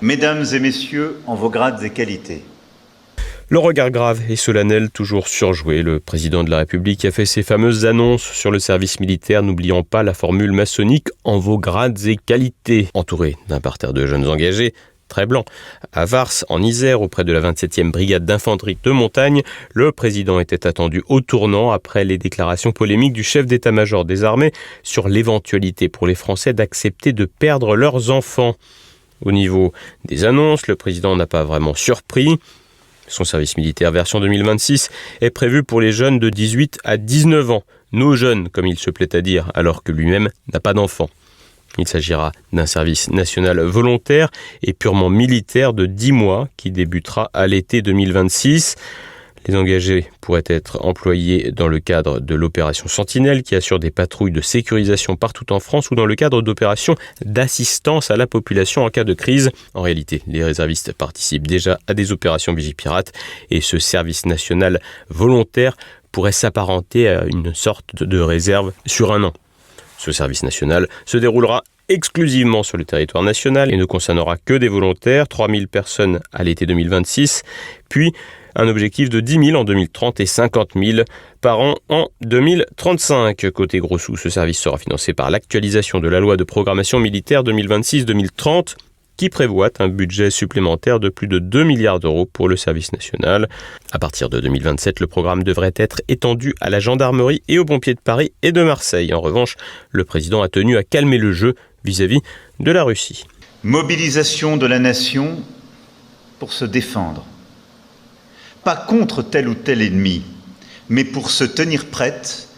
Mesdames et messieurs, en vos grades et qualités. Le regard grave et solennel, toujours surjoué, le président de la République a fait ses fameuses annonces sur le service militaire, n'oubliant pas la formule maçonnique « en vos grades et qualités ». Entouré d'un parterre de jeunes engagés, très blancs. À Vars, en Isère, auprès de la 27e brigade d'infanterie de montagne, le président était attendu au tournant après les déclarations polémiques du chef d'état-major des armées sur l'éventualité pour les Français d'accepter de perdre leurs enfants. Au niveau des annonces, le président n'a pas vraiment surpris. Son service militaire version 2026 est prévu pour les jeunes de 18 à 19 ans, nos jeunes comme il se plaît à dire, alors que lui-même n'a pas d'enfants. Il s'agira d'un service national volontaire et purement militaire de 10 mois qui débutera à l'été 2026. Les engagés pourraient être employés dans le cadre de l'opération Sentinelle qui assure des patrouilles de sécurisation partout en France ou dans le cadre d'opérations d'assistance à la population en cas de crise. En réalité, les réservistes participent déjà à des opérations Vigipirate et ce service national volontaire pourrait s'apparenter à une sorte de réserve sur un an. Ce service national se déroulera exclusivement sur le territoire national et ne concernera que des volontaires, 3000 personnes à l'été 2026, puis un objectif de 10 000 en 2030 et 50 000 par an en 2035. Côté gros sous, ce service sera financé par l'actualisation de la loi de programmation militaire 2026-2030 qui prévoit un budget supplémentaire de plus de 2 milliards d'euros pour le service national. À partir de 2027, le programme devrait être étendu à la gendarmerie et aux pompiers de Paris et de Marseille. En revanche, le président a tenu à calmer le jeu vis-à-vis de la Russie. Mobilisation de la nation pour se défendre. Pas contre tel ou tel ennemi, mais pour se tenir prête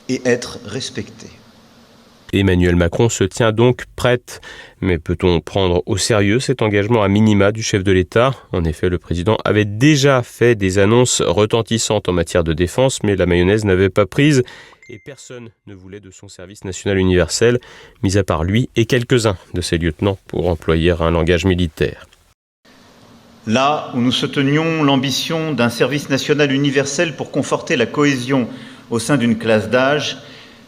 et être respectée. Emmanuel Macron se tient donc prête. Mais peut-on prendre au sérieux cet engagement à minima du chef de l'État ? En effet, le président avait déjà fait des annonces retentissantes en matière de défense, mais la mayonnaise n'avait pas prise et personne ne voulait de son service national universel, mis à part lui et quelques-uns de ses lieutenants pour employer un langage militaire. Là où nous soutenions l'ambition d'un service national universel pour conforter la cohésion au sein d'une classe d'âge,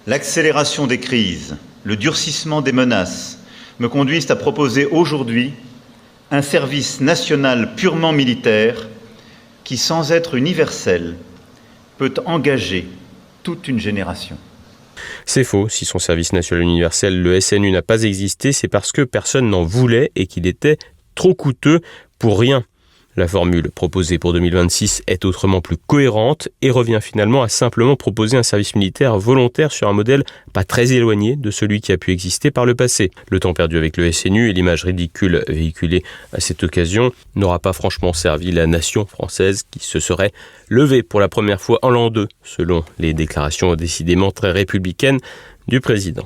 l'accélération des crises, le durcissement des menaces me conduisent à proposer aujourd'hui un service national purement militaire qui, sans être universel, peut engager toute une génération. C'est faux. Si son service national universel, le SNU, n'a pas existé, c'est parce que personne n'en voulait et qu'il était trop coûteux pour rien. La formule proposée pour 2026 est autrement plus cohérente et revient finalement à simplement proposer un service militaire volontaire sur un modèle pas très éloigné de celui qui a pu exister par le passé. Le temps perdu avec le SNU et l'image ridicule véhiculée à cette occasion n'aura pas franchement servi la nation française qui se serait levée pour la première fois en l'an 2, selon les déclarations décidément très républicaines du président.